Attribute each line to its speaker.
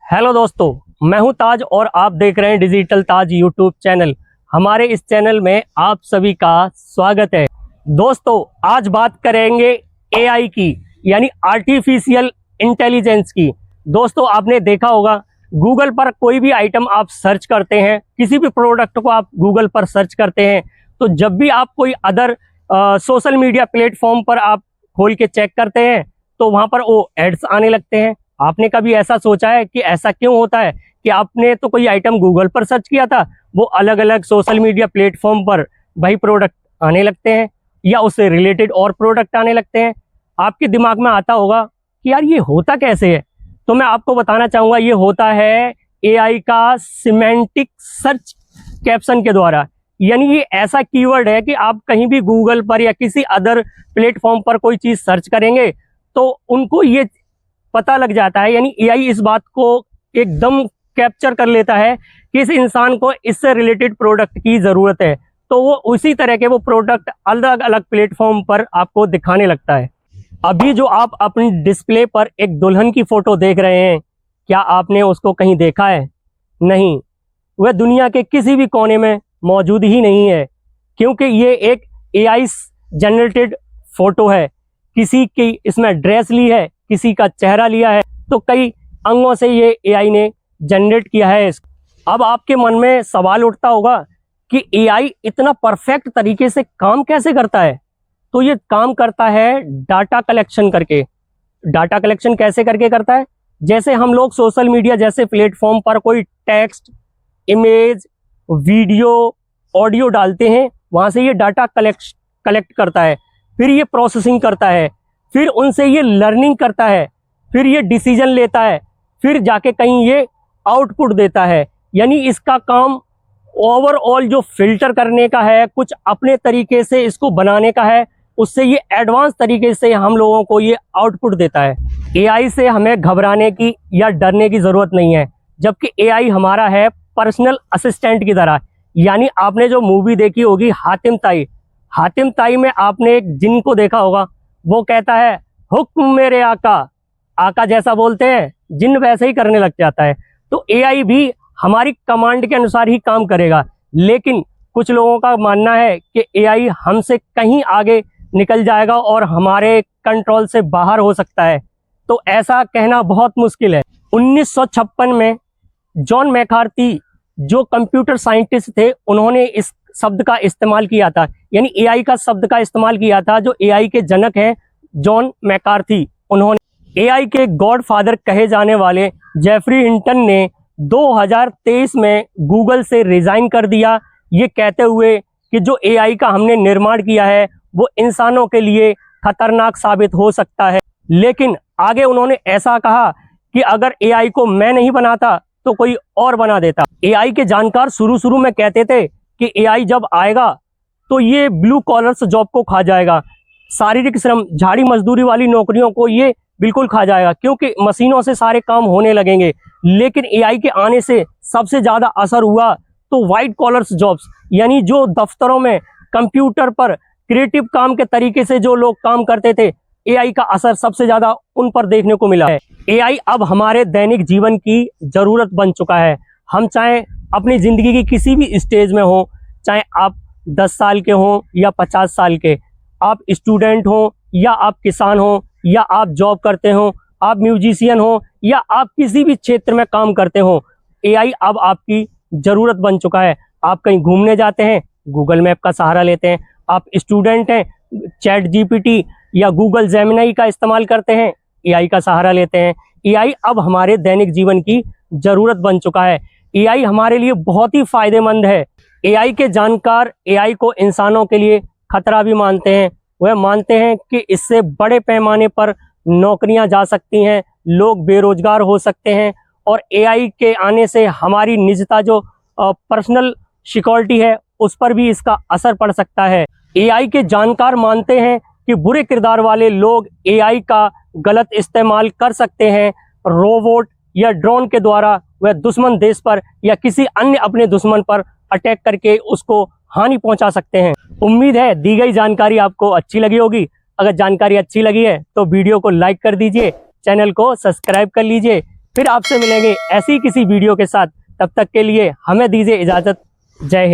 Speaker 1: Hello दोस्तों, मैं हूं ताज और आप देख रहे हैं डिजिटल ताज यूट्यूब चैनल। हमारे इस चैनल में आप सभी का स्वागत है। दोस्तों, आज बात करेंगे एआई की, यानी आर्टिफिशियल इंटेलिजेंस की। दोस्तों, आपने देखा होगा गूगल पर कोई भी आइटम आप सर्च करते हैं, किसी भी प्रोडक्ट को आप गूगल पर सर्च करते हैं, तो जब भी आप कोई अदर सोशल मीडिया प्लेटफॉर्म पर आप खोल के चेक करते हैं तो वहां पर वो एड्स आने लगते हैं। आपने कभी ऐसा सोचा है कि ऐसा क्यों होता है कि आपने तो कोई आइटम गूगल पर सर्च किया था, वो अलग अलग सोशल मीडिया प्लेटफॉर्म पर वही प्रोडक्ट आने लगते हैं या उससे रिलेटेड और प्रोडक्ट आने लगते हैं। आपके दिमाग में आता होगा कि यार ये होता कैसे है, तो मैं आपको बताना चाहूँगा ये होता है एआई का सिमेंटिक सर्च कैप्शन के द्वारा। यानी ये ऐसा कीवर्ड है कि आप कहीं भी गूगल पर या किसी अदर प्लेटफॉर्म पर कोई चीज़ सर्च करेंगे तो उनको ये पता लग जाता है, यानी एआई इस बात को एकदम कैप्चर कर लेता है कि इस इंसान को इससे रिलेटेड प्रोडक्ट की ज़रूरत है, तो वो उसी तरह के वो प्रोडक्ट अलग अलग प्लेटफॉर्म पर आपको दिखाने लगता है। अभी जो आप अपनी डिस्प्ले पर एक दुल्हन की फ़ोटो देख रहे हैं, क्या आपने उसको कहीं देखा है? नहीं, वह दुनिया के किसी भी कोने में मौजूद ही नहीं है, क्योंकि ये एक एआई जनरेटेड फ़ोटो है। किसी की इसमें ड्रेस ली है, किसी का चेहरा लिया है, तो कई अंगों से ये एआई ने जनरेट किया है। अब आपके मन में सवाल उठता होगा कि एआई इतना परफेक्ट तरीके से काम कैसे करता है? तो ये काम करता है डाटा कलेक्शन करके। डाटा कलेक्शन कैसे करके करता है? जैसे हम लोग सोशल मीडिया जैसे प्लेटफॉर्म पर कोई टेक्स्ट, इमेज, वीडियो, ऑडियो डालते हैं, वहाँ से ये डाटा कलेक्ट करता है, फिर ये प्रोसेसिंग करता है, फिर उनसे ये लर्निंग करता है, फिर ये डिसीजन लेता है, फिर जाके कहीं ये आउटपुट देता है। यानी इसका काम ओवरऑल जो फिल्टर करने का है, कुछ अपने तरीके से इसको बनाने का है, उससे ये एडवांस तरीके से हम लोगों को ये आउटपुट देता है। एआई से हमें घबराने की या डरने की ज़रूरत नहीं है, जबकि एआई हमारा है पर्सनल असिस्टेंट की तरह। यानी आपने जो मूवी देखी होगी हातिम ताई, हातिम ताई में आपने एक जिन को देखा होगा, वो कहता है हुक्म मेरे आका। आका जैसा बोलते हैं, जिन वैसे ही करने लग जाता है। तो एआई भी हमारी कमांड के अनुसार ही काम करेगा, लेकिन कुछ लोगों का मानना है कि एआई हमसे कहीं आगे निकल जाएगा और हमारे कंट्रोल से बाहर हो सकता है। तो ऐसा कहना बहुत मुश्किल है। 1956 में जॉन मैकार्थी जो कंप्यूटर साइंटिस्ट थे, उन्होंने इस शब्द का इस्तेमाल किया था, यानी एआई का शब्द का इस्तेमाल किया था। जो एआई के जनक हैं जॉन मैकार्थी, उन्होंने एआई के गॉडफादर कहे जाने वाले जेफरी हिंटन ने 2023 में गूगल से रिजाइन कर दिया, ये कहते हुए कि जो एआई का हमने निर्माण किया है वो इंसानों के लिए खतरनाक साबित हो सकता है। लेकिन आगे उन्होंने ऐसा कहा कि अगर एआई को मैं नहीं बनाता तो कोई और बना देता। एआई के जानकार शुरू में कहते थे कि एआई जब आएगा तो ये ब्लू कॉलर्स जॉब को खा जाएगा, शारीरिक श्रम, झाड़ी मजदूरी वाली नौकरियों को ये बिल्कुल खा जाएगा, क्योंकि मशीनों से सारे काम होने लगेंगे। लेकिन एआई के आने से सबसे ज़्यादा असर हुआ तो वाइट कॉलर्स जॉब्स, यानी जो दफ्तरों में कंप्यूटर पर क्रिएटिव काम के तरीके से जो लोग काम करते थे, एआई का असर सबसे ज़्यादा उन पर देखने को मिला है। एआई अब हमारे दैनिक जीवन की ज़रूरत बन चुका है। हम चाहे अपनी ज़िंदगी की किसी भी स्टेज में हो, चाहे आप 10 साल के हों या 50 साल के, आप स्टूडेंट हों या आप किसान हों या आप जॉब करते हों, आप म्यूजिशियन हों या आप किसी भी क्षेत्र में काम करते हों, एआई अब आपकी ज़रूरत बन चुका है। आप कहीं घूमने जाते हैं, गूगल मैप का सहारा लेते हैं। आप स्टूडेंट हैं, चैट जीपीटी या गूगल जेमिनी का इस्तेमाल करते हैं, एआई का सहारा लेते हैं। एआई अब हमारे दैनिक जीवन की ज़रूरत बन चुका है। एआई हमारे लिए बहुत ही फ़ायदेमंद है। एआई के जानकार एआई को इंसानों के लिए खतरा भी मानते हैं। वह मानते हैं कि इससे बड़े पैमाने पर नौकरियां जा सकती हैं, लोग बेरोजगार हो सकते हैं, और एआई के आने से हमारी निजता जो पर्सनल सिक्योरिटी है उस पर भी इसका असर पड़ सकता है। एआई के जानकार मानते हैं कि बुरे किरदार वाले लोग एआई का गलत इस्तेमाल कर सकते हैं। रोबोट या ड्रोन के द्वारा वह दुश्मन देश पर या किसी अन्य अपने दुश्मन पर अटैक करके उसको हानि पहुंचा सकते हैं। उम्मीद है दी गई जानकारी आपको अच्छी लगी होगी। अगर जानकारी अच्छी लगी है तो वीडियो को लाइक कर दीजिए, चैनल को सब्सक्राइब कर लीजिए, फिर आपसे मिलेंगे ऐसी किसी वीडियो के साथ। तब तक के लिए हमें दीजिए इजाजत। जय हिंद।